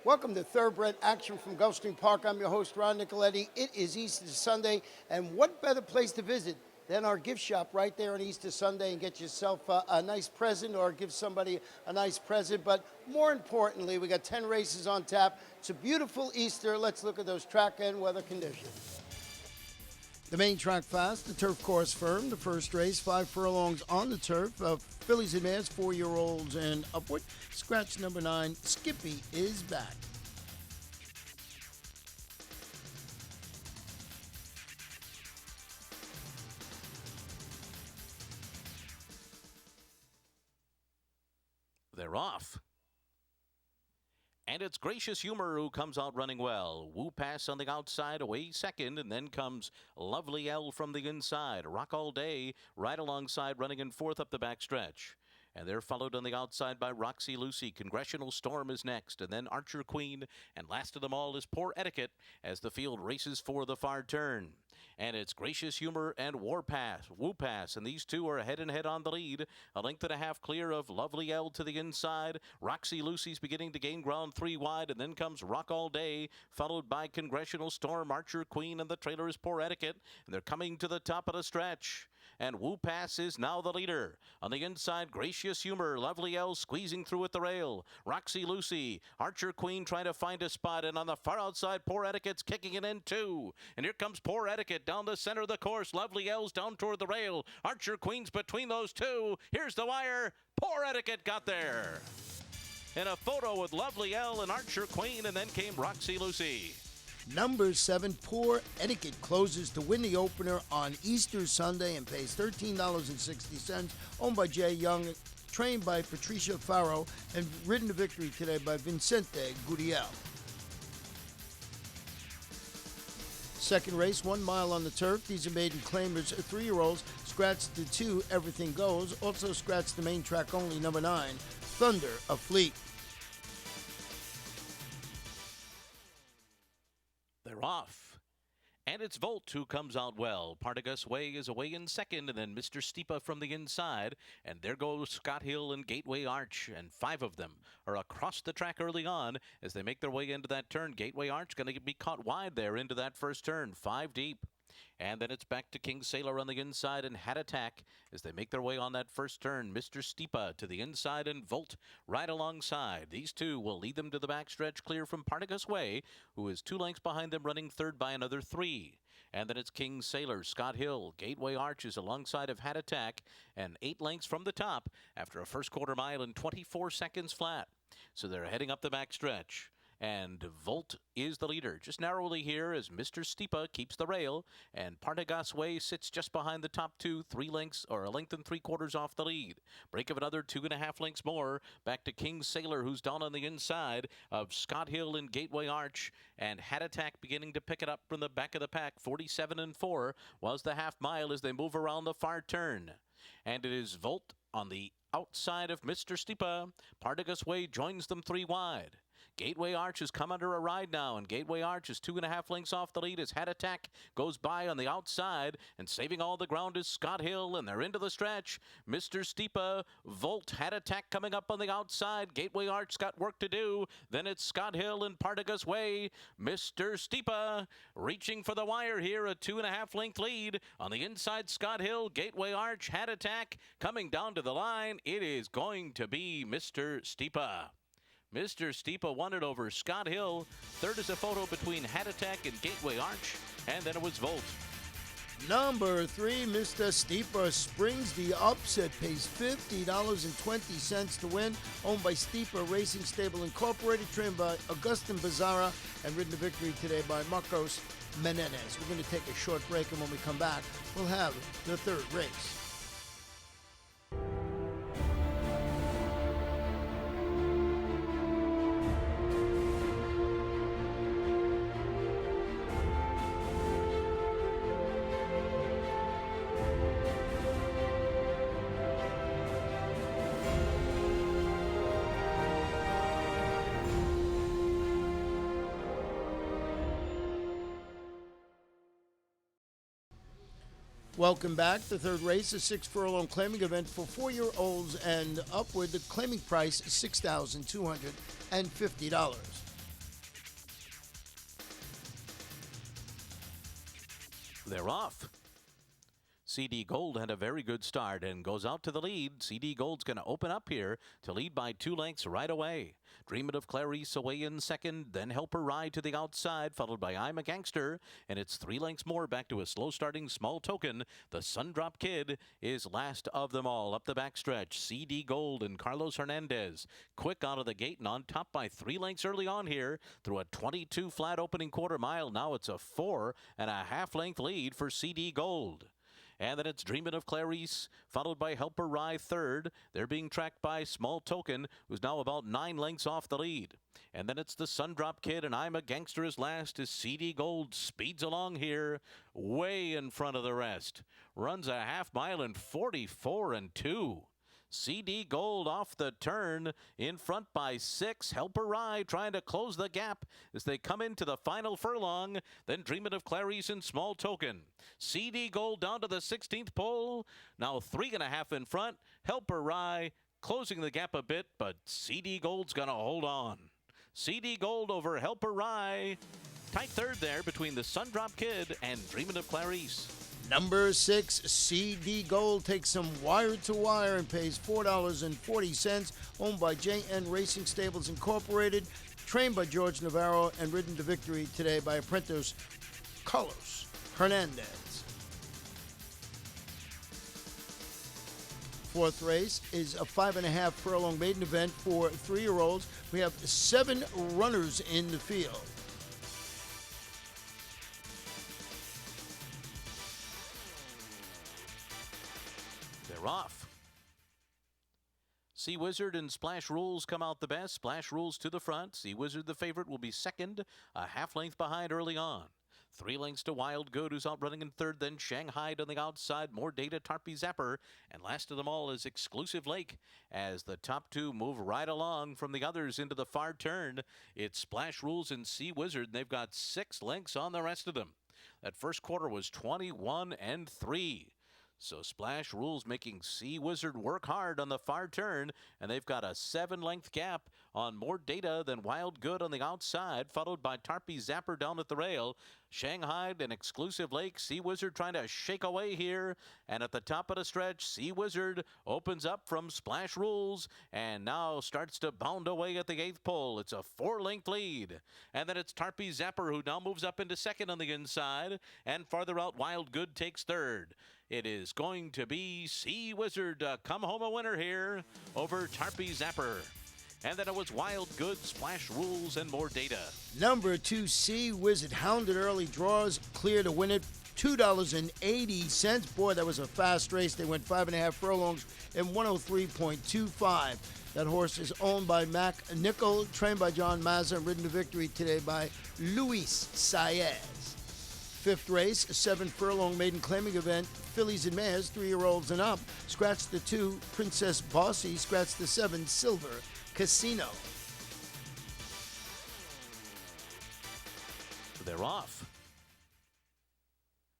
Welcome to Thoroughbred Action from Gulfstream Park. I'm your host, Ron Nicoletti. It is Easter Sunday, and what better place to visit than our gift shop right there on Easter Sunday and get yourself a nice present or give somebody a nice present. But more importantly, we got 10 races on tap. It's a beautiful Easter. Let's look at those track and weather conditions. The main track fast, the turf course firm. The first race, 5 furlongs on the turf. Fillies and mares, 4-year-olds and upward. Scratch number 9, Skippy is back. They're off. And it's Gracious Humor who comes out running well. Woo Pass on the outside, away second, and then comes Lovely L from the inside. Rock All Day right alongside, running in fourth up the backstretch. And they're followed on the outside by Roxy Lucy. Congressional Storm is next, and then Archer Queen. And last of them all is Poor Etiquette as the field races for the far turn. And it's Gracious Humor and Woo Pass, and these two are head and head on the lead. A length and a half clear of Lovely L to the inside. Roxy Lucy's beginning to gain ground 3 wide, and then comes Rock All Day, followed by Congressional Storm, Archer Queen, and the trailer is Poor Etiquette. And they're coming to the top of the stretch. And Woo Pass is now the leader. On the inside, Gracious Humor, Lovely L squeezing through at the rail. Roxy Lucy, Archer Queen trying to find a spot, and on the far outside, Poor Etiquette's kicking it in too. And here comes Poor Etiquette down the center of the course. Lovely L's down toward the rail. Archer Queen's between those two. Here's the wire. Poor Etiquette got there. In a photo with Lovely L and Archer Queen, and then came Roxy Lucy. Number 7, Poor Etiquette, closes to win the opener on Easter Sunday and pays $13.60. Owned by Jay Young, trained by Patricia Farrow, and ridden to victory today by Vincente Guriel. Second race, 1 mile on the turf. These are maiden claimers, 3-year-olds. Scratch the 2, Everything Goes. Also scratch the main track only, number 9, Thunder of Fleet. They're off. And it's Volt who comes out well. Partagas Way is away in second, and then Mr. Steepa from the inside. And there goes Scott Hill and Gateway Arch, and 5 of them are across the track early on as they make their way into that turn. Gateway Arch going to be caught wide there into that first turn, 5 deep. And then it's back to King Sailor on the inside and Hat Attack as they make their way on that first turn. Mr. Steepa to the inside and Volt right alongside. These two will lead them to the backstretch clear from Partagas Way, who is 2 lengths behind them, running third by another 3. And then it's King Sailor, Scott Hill, Gateway Arches alongside of Hat Attack, and 8 lengths from the top after a first quarter mile in 24 seconds flat. So they're heading up the backstretch. And Volt is the leader, just narrowly here as Mr. Steepa keeps the rail, and Partagas Way sits just behind the top 2, 3 lengths or a length and 3/4 off the lead. Break of another 2.5 lengths more, back to King Sailor, who's down on the inside of Scott Hill and Gateway Arch, and Hat Attack beginning to pick it up from the back of the pack. 47-4 was the half mile as they move around the far turn. And it is Volt on the outside of Mr. Steepa. Partagas Way joins them 3 wide. Gateway Arch has come under a ride now, and Gateway Arch is 2.5 lengths off the lead as Hat Attack goes by on the outside, and saving all the ground is Scott Hill, and they're into the stretch. Mr. Steepa, Volt, Hat Attack coming up on the outside. Gateway Arch got work to do. Then it's Scott Hill and Partagas Way. Mr. Steepa reaching for the wire here, a 2.5 length lead. On the inside, Scott Hill, Gateway Arch, Hat Attack coming down to the line. It is going to be Mr. Steepa. Mr. Steepa won it over Scott Hill. Third is a photo between Hat Attack and Gateway Arch, and then it was Volt. Number 3, Mr. Steepa springs the upset, pays $50.20 to win. Owned by Steepa Racing Stable Incorporated, trained by Augustin Bazara, and ridden to victory today by Marcos Menendez. We're going to take a short break, and when we come back, we'll have the third race. Welcome back. The third race, a 6 furlong claiming event for 4-year-olds and upward. The claiming price is $6,250. They're off. CD Gold had a very good start and goes out to the lead. CD Gold's going to open up here to lead by 2 lengths right away. Dreamin' of Clarice away in second, then Help Her Ride to the outside, followed by I'm a Gangster, and it's 3 lengths more back to a slow-starting Small Token. The Sundrop Kid is last of them all up the backstretch. CD Gold and Carlos Hernandez quick out of the gate and on top by 3 lengths early on here through a 22 flat opening quarter mile. Now it's a 4.5 length lead for CD Gold. And then it's Dreamin' of Clarice, followed by Help Her Ride third. They're being tracked by Small Token, who's now about 9 lengths off the lead. And then it's the Sundrop Kid, and I'm a Gangster is last as CD Gold speeds along here, way in front of the rest. Runs a half mile in 44 and 2. CD Gold off the turn, in front by 6. Help Her Ride trying to close the gap as they come into the final furlong. Then Dreamin' of Clarice and Small Token. CD Gold down to the 16th pole. Now 3.5 in front. Help Her Ride closing the gap a bit, but CD Gold's going to hold on. CD Gold over Help Her Ride. Tight third there between the Sundrop Kid and Dreamin' of Clarice. Number 6, CD Gold takes some wire to wire and pays $4.40. Owned by JN Racing Stables Incorporated, trained by George Navarro, and ridden to victory today by apprentice Carlos Hernandez. Fourth race is a 5.5 furlong maiden event for 3-year-olds. We have 7 runners in the field. They're off. Sea Wizard and Splash Rules come out the best. Splash Rules to the front. Sea Wizard, the favorite, will be second, a half length behind early on. 3 lengths to Wild Good, who's out running in third. Then Shanghai on the outside. More Data, Tarpy Zapper. And last of them all is Exclusive Lake. As the top 2 move right along from the others into the far turn, it's Splash Rules and Sea Wizard. And they've got 6 lengths on the rest of them. That first quarter was 21 and 3. So Splash Rules making Sea Wizard work hard on the far turn, and they've got a 7-length gap on More Data than Wild Good on the outside, followed by Tarpy Zapper down at the rail. Shanghai and Exclusive Lake. Sea Wizard trying to shake away here, and at the top of the stretch, Sea Wizard opens up from Splash Rules and now starts to bound away at the 8th pole. It's a 4-length lead, and then it's Tarpy Zapper who now moves up into second on the inside, and farther out Wild Good takes third. It is going to be Sea Wizard come home a winner here over Tarpy Zapper. And then it was Wild Good, Splash Rules, and More Data. Number 2, Sea Wizard, hounded early, draws clear to win it. $2.80. Boy, that was a fast race. They went 5.5 furlongs in 103.25. That horse is owned by Mac Nickel, trained by John Mazza, and ridden to victory today by Luis Saez. Fifth race, a 7 furlong maiden claiming event. Fillies and mares, 3-year-olds and up. Scratch the 2, Princess Bossy. Scratch the 7, Silver Casino. They're off.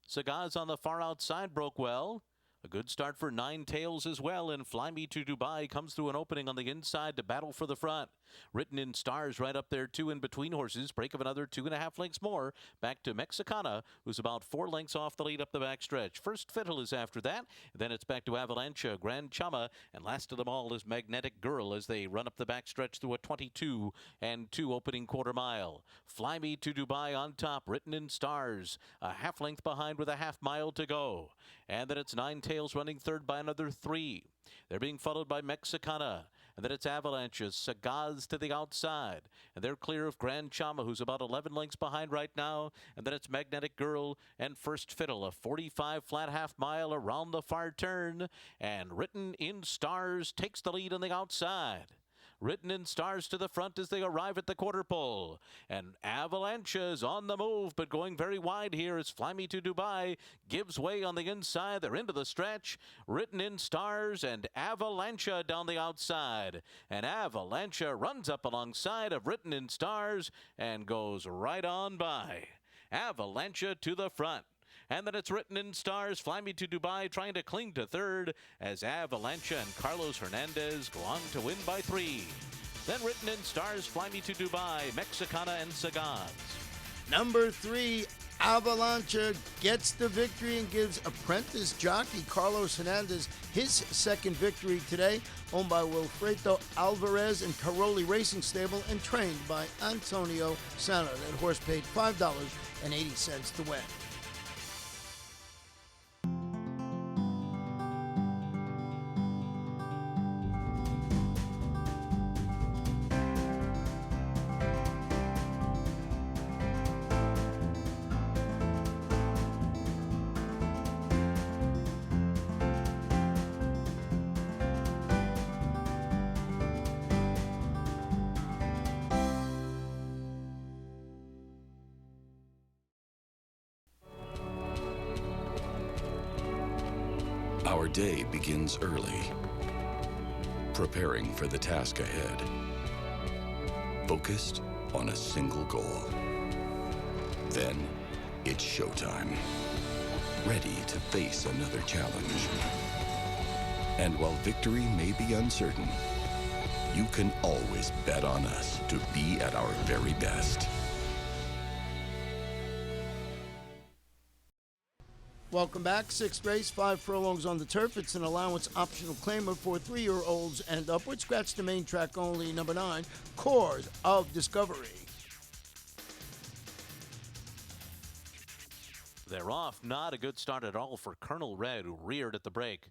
Cigars on the far outside broke well. A good start for Nine Tails as well, and Fly Me to Dubai comes through an opening on the inside to battle for the front. Written in Stars right up there, 2 in between horses. Break of another 2.5 lengths more. Back to Mexicana, who's about 4 lengths off the lead up the backstretch. First Fiddle is after that. Then it's back to Avalanche, Grand Chama, and last of them all is Magnetic Girl as they run up the backstretch through a 22 and 2 opening quarter mile. Fly Me to Dubai on top, Written in Stars, a half length behind with a half mile to go. And then it's Nine Tails running third by another 3. They're being followed by Mexicana. And then it's Avalanches, Sagaz to the outside. And they're clear of Grand Chama, who's about 11 lengths behind right now. And then it's Magnetic Girl and First Fiddle, a 45 flat half mile around the far turn. And Written in Stars takes the lead on the outside. Written in Stars to the front as they arrive at the quarter pole. And Avalanche is on the move, but going very wide here as Fly Me to Dubai gives way on the inside. They're into the stretch. Written in Stars and Avalanche down the outside. And Avalanche runs up alongside of Written in Stars and goes right on by. Avalanche to the front. And then it's Written in Stars, Fly Me to Dubai trying to cling to third as Avalanche and Carlos Hernandez go on to win by 3. Then Written in Stars, Fly Me to Dubai, Mexicana and Sagaz. Number 3, Avalanche gets the victory and gives apprentice jockey Carlos Hernandez his second victory today. Owned by Wilfredo Alvarez and Caroli Racing Stable and trained by Antonio Sana. That horse paid $5.80 to win. Our day begins early, preparing for the task ahead, focused on a single goal. Then it's showtime, ready to face another challenge. And while victory may be uncertain, you can always bet on us to be at our very best. Welcome back. Sixth race, 5 furlongs on the turf. It's an allowance optional claimer for 3-year-olds and upwards. Scratch the main track only. Number 9, Cores of Discovery. They're off. Not a good start at all for Colonel Red, who reared at the break.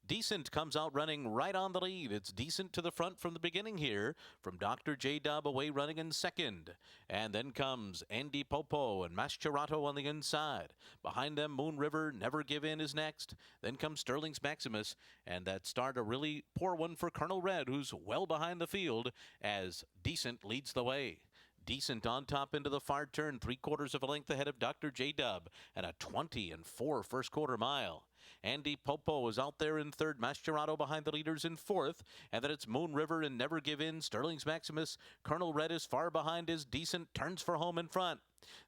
Decent comes out running right on the lead. It's Decent to the front from the beginning here, from Dr. J. Dub away running in second. And then comes Andy Popo and Mascherano on the inside. Behind them, Moon River, Never Give In is next. Then comes Sterling's Maximus, and that start a really poor one for Colonel Red, who's well behind the field as Decent leads the way. Decent on top into the far turn, 3/4 of a length ahead of Dr. J. Dub, and a 20-4 first quarter mile. Andy Popo is out there in third, Mascherano behind the leaders in fourth, and then it's Moon River and Never Give In, Sterling's Maximus. Colonel Red is far behind as Decent turns for home in front.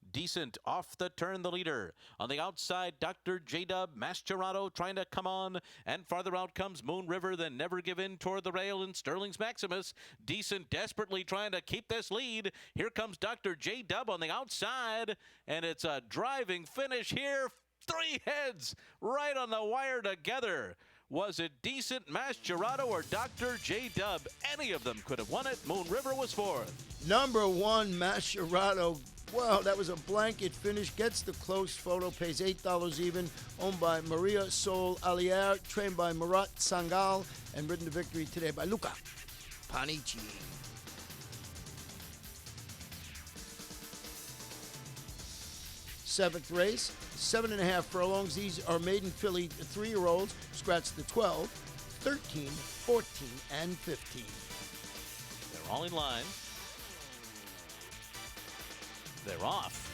Decent off the turn, the leader. On the outside, Dr. J-Dub, Mascherano trying to come on, and farther out comes Moon River, then Never Give In toward the rail, and Sterling's Maximus. Decent desperately trying to keep this lead. Here comes Dr. J-Dub on the outside, and it's a driving finish here. 3 heads right on the wire together. Was it Decent, Mascherano, or Dr. J-Dub? Any of them could have won it. Moon River was fourth. Number 1, Mascherano. Wow, that was a blanket finish. Gets the close photo, pays $8 even. Owned by Maria Sol Alier, trained by Murat Sangal, and ridden to victory today by Luca Panici. Seventh race, 7.5 furlongs. These are maiden filly 3-year-olds. Scratch the 12, 13, 14, and 15. They're all in line. They're off.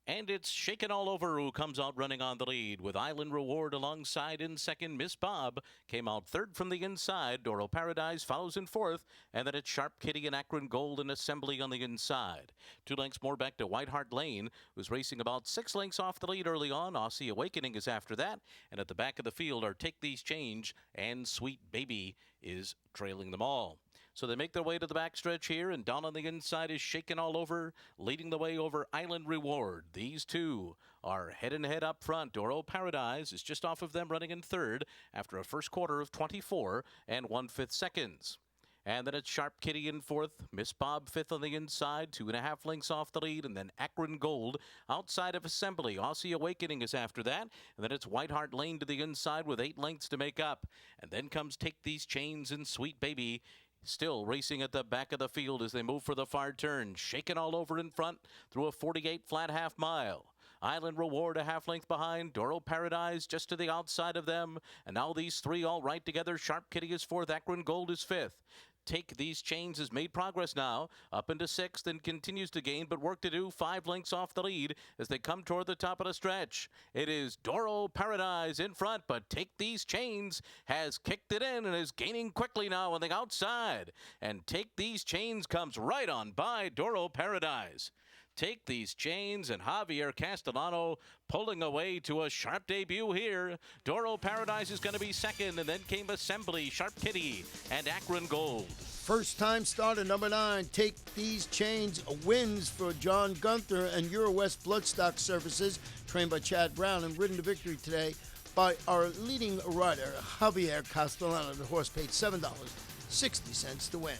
And it's Shaken All Over, who comes out running on the lead, with Island Reward alongside in second. Miss Bob came out third from the inside. Doro Paradise follows in fourth, and then it's Sharp Kitty and Akron Gold and Assembly on the inside. 2 lengths more back to White Hart Lane, who's racing about 6 lengths off the lead early on. Aussie Awakening is after that, and at the back of the field are Take These Change and Sweet Baby is trailing them all. So they make their way to the backstretch here, and down on the inside is Shaken All Over, leading the way over Island Reward. These two are head and head up front. Doro Paradise is just off of them, running in third after a first quarter of 24 and 1/5 seconds. And then it's Sharp Kitty in fourth, Miss Bob fifth on the inside, 2.5 lengths off the lead, and then Akron Gold outside of Assembly. Aussie Awakening is after that, and then it's White Hart Lane to the inside with 8 lengths to make up. And then comes Take These Chains and Sweet Baby, still racing at the back of the field as they move for the far turn. Shaken All Over in front through a 48 flat half mile. Island Reward a half length behind. Doro Paradise just to the outside of them. And now these three all right together. Sharp Kitty is fourth. Akron Gold is fifth. Take These Chains has made progress now, up into sixth and continues to gain, but work to do. 5 lengths off the lead as they come toward the top of the stretch. It is Doro Paradise in front, but Take These Chains has kicked it in and is gaining quickly now on the outside. And Take These Chains comes right on by Doro Paradise. take these chains, and Javier Castellano pulling away to a sharp debut here. Doro Paradise is going to be second, and then came Assembly, Sharp Kitty, and Akron Gold. First time starter number 9, Take These Chains, wins for John Gunther and Eurowest Bloodstock Services, trained by Chad Brown and ridden to victory today by our leading rider, Javier Castellano. The horse paid $7.60 to win.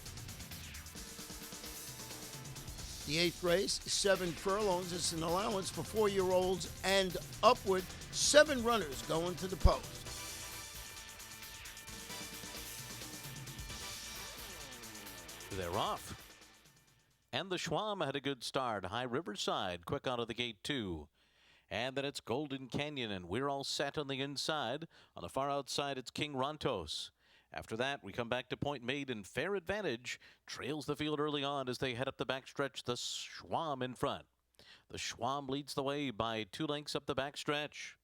The 8th race, 7 furlongs. It's an allowance for 4-year-olds and upward. 7 runners going to the post. They're off. And the Schwam had a good start. High Riverside, quick out of the gate too. And then it's Golden Canyon, and we're all set on the inside. On the far outside, it's King Rontos. After that, we come back to Point Maiden. Fair Advantage trails the field early on as they head up the backstretch. The Schwam in front. The Schwam leads the way by 2 lengths up the backstretch.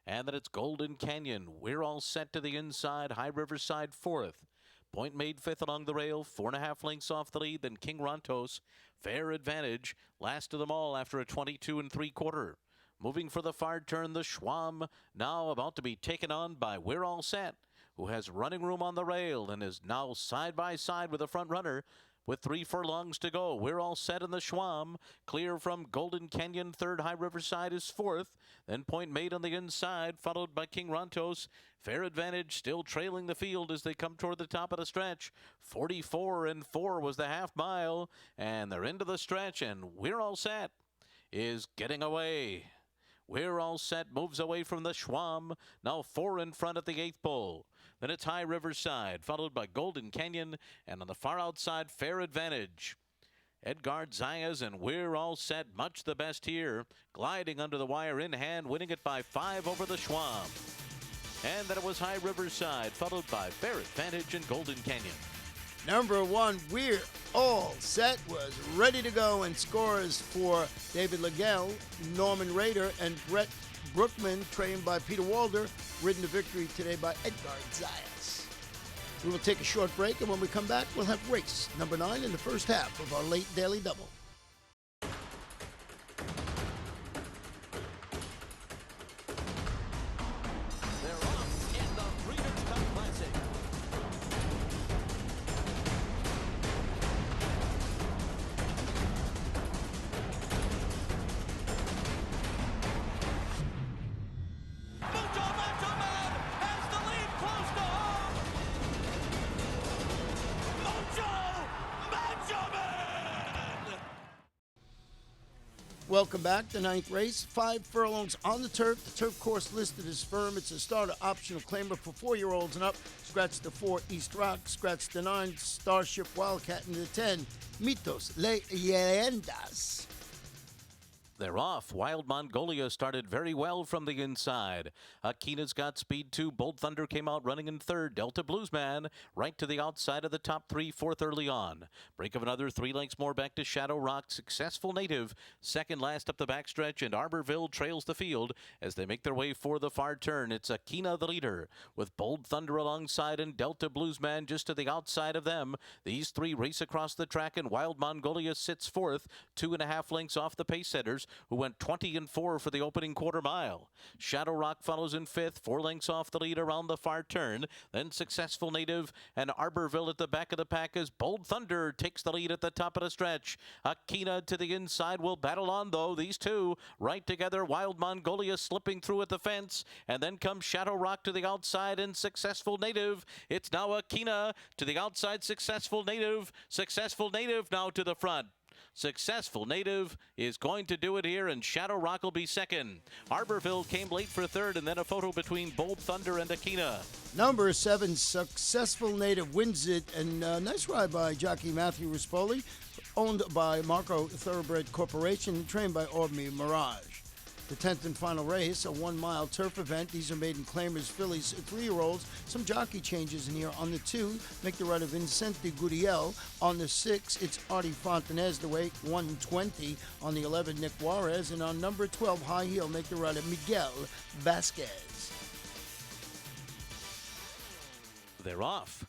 And then it's Golden Canyon. We're all set to the inside. High Riverside 4th. Point Maid 5th along the rail, 4.5 lengths off the lead. Then King Rontos, Fair Advantage, last of them all after a 22 3/4. Moving for the far turn, the Schwam now about to be taken on by We're All Set, who has running room on the rail and is now side by side with the front runner with 3 furlongs to go. We're All Set in the Schwam, clear from Golden Canyon. 3rd, High Riverside is 4th. Then Point Maid on the inside, followed by King Rontos. Fair Advantage still trailing the field as they come toward the top of the stretch. 44 4 was the half mile, and they're into the stretch, and We're All Set is getting away. We're All Set moves away from the Schwam, now 4 in front at the 8th pole. Then it's High Riverside, followed by Golden Canyon, and on the far outside, Fair Advantage. Edgard Zayas and We're All Set, much the best here, gliding under the wire in hand, winning it by 5 over the Schwam. And then it was High Riverside, followed by Fair Advantage and Golden Canyon. Number 1, We're All Set, was ready to go, and scores for David Legel, Norman Rader, and Brett Brookman, trained by Peter Walder, ridden to victory today by Edgard Zayas. We will take a short break, and when we come back, we'll have race number 9 in the first half of our late daily double. They're off in the Breeders' Cup Classic. Welcome back. The 9th race, 5 furlongs on the turf. The turf course listed as firm. It's a starter optional claimer for 4-year-olds and up. Scratch the 4, East Rock. Scratch the 9, Starship Wildcat, and the 10, Mitos Leyendas. They're off. Wild Mongolia started very well from the inside. Akina's got speed too. Bold Thunder came out running in 3rd. Delta Bluesman right to the outside of the top 3, 4th early on. Break of another 3 lengths more back to Shadow Rock. Successful Native 2nd last up the backstretch, and Arborville trails the field as they make their way for the far turn. It's Akina the leader with Bold Thunder alongside and Delta Bluesman just to the outside of them. These 3 race across the track, and Wild Mongolia sits 4th, 2.5 lengths off the pace setters, who went 20 4 for the opening quarter mile. Shadow Rock follows in 5th, 4 lengths off the lead around the far turn. Then Successful Native and Arborville at the back of the pack as Bold Thunder takes the lead at the top of the stretch. Akina to the inside will battle on, though. These 2 right together. Wild Mongolia slipping through at the fence, and then comes Shadow Rock to the outside and Successful Native. It's now Akina to the outside. Successful Native now to the front. Successful Native is going to do it here, and Shadow Rock will be 2nd. Arborville came late for 3rd, and then a photo between Bold Thunder and Akina. Number 7, Successful Native, wins it, and nice ride by jockey Matthew Rispoli, owned by Marco Thoroughbred Corporation, trained by Orby Mirage. The 10th and final race, a 1-mile turf event. These are maiden claimers, fillies, 3-year-olds. Some jockey changes in here. On the 2, make the ride of Vincente Guriel. On the 6, it's Artie Fontanez, the weight 120. On the 11, Nick Juarez. And on number 12, high heel, make the ride of Miguel Vasquez. They're off.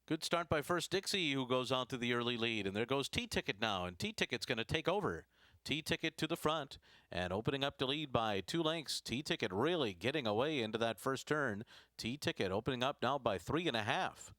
Good start by First Dixie, who goes on to the early lead. And there goes T-Ticket now, and T-Ticket's going to take over. T-Ticket to the front and opening up the lead by 2 lengths. T-Ticket really getting away into that first turn. T-Ticket opening up now by 3.5.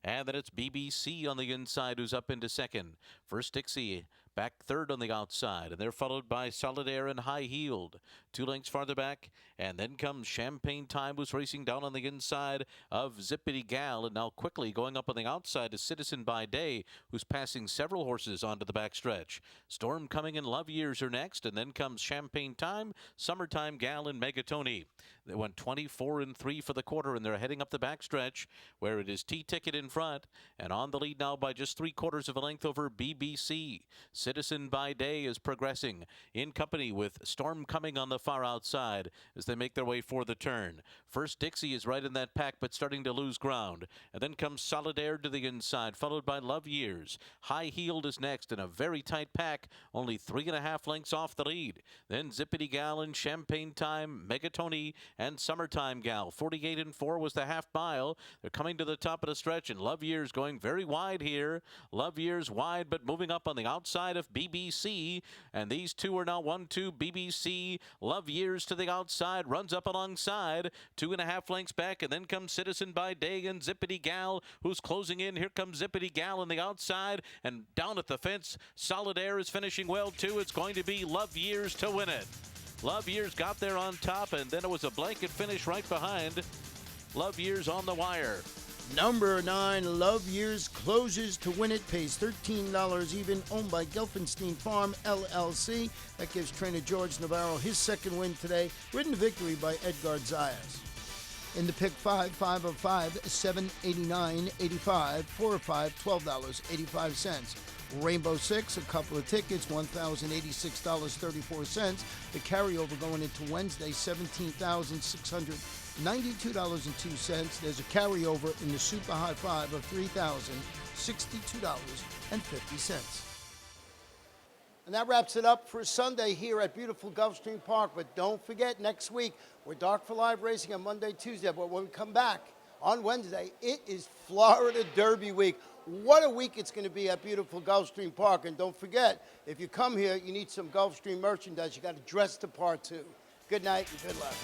And then it's BBC on the inside, who's up into second. First Dixie back third on the outside, and they're followed by Solidaire and High Heeled. 2 lengths farther back, and then comes Champagne Time, who's racing down on the inside of Zippity Gal, and now quickly going up on the outside is Citizen by Day, who's passing several horses onto the backstretch. Storm Coming and Love Years are next, and then comes Champagne Time, Summertime Gal, and Megatoni. They went 24-3 for the quarter, and they're heading up the backstretch, where it is T-Ticket in front, and on the lead now by just 3/4 of a length over BBC. Citizen by Day is progressing in company with Storm Coming on the far outside as they make their way for the turn. First Dixie is right in that pack, but starting to lose ground. And then comes Solidaire to the inside, followed by Love Years. High Heeled is next in a very tight pack, only 3.5 lengths off the lead. Then Zippity Gal and Champagne Time, Megatoni, and Summertime Gal. 48-4 was the half mile. They're coming to the top of the stretch, and Love Years going very wide here. Love Years wide, but moving up on the outside of BBC. And these two are now 1-2. BBC, Love Years to the outside, runs up alongside. 2.5 lengths back, and then comes Citizen by Day and Zippity Gal, who's closing in. Here comes Zippity Gal on the outside, and down at the fence, Solidaire is finishing well too. It's going to be Love Years to win it. Love Years got there on top, and then it was a blanket finish right behind. Love Years on the wire. Number 9, Love Years closes to win it, pays $13 even, owned by Gulfstream Farm, LLC. That gives trainer George Navarro his second win today, ridden to victory by Edgar Zayas. In the pick 5, 5 of 5, $789.85, 4 of 5, $12.85. Rainbow 6, a couple of tickets, $1,086.34. The carryover going into Wednesday, $17,692.02. There's a carryover in the Super High 5 of $3,062.50. And that wraps it up for Sunday here at beautiful Gulfstream Park. But don't forget, next week, we're dark for live racing on Monday, Tuesday. But when we come back on Wednesday, it is Florida Derby week. What a week it's going to be at beautiful Gulfstream Park. And don't forget, if you come here, you need some Gulfstream merchandise. You got to dress the part, too. Good night and good luck.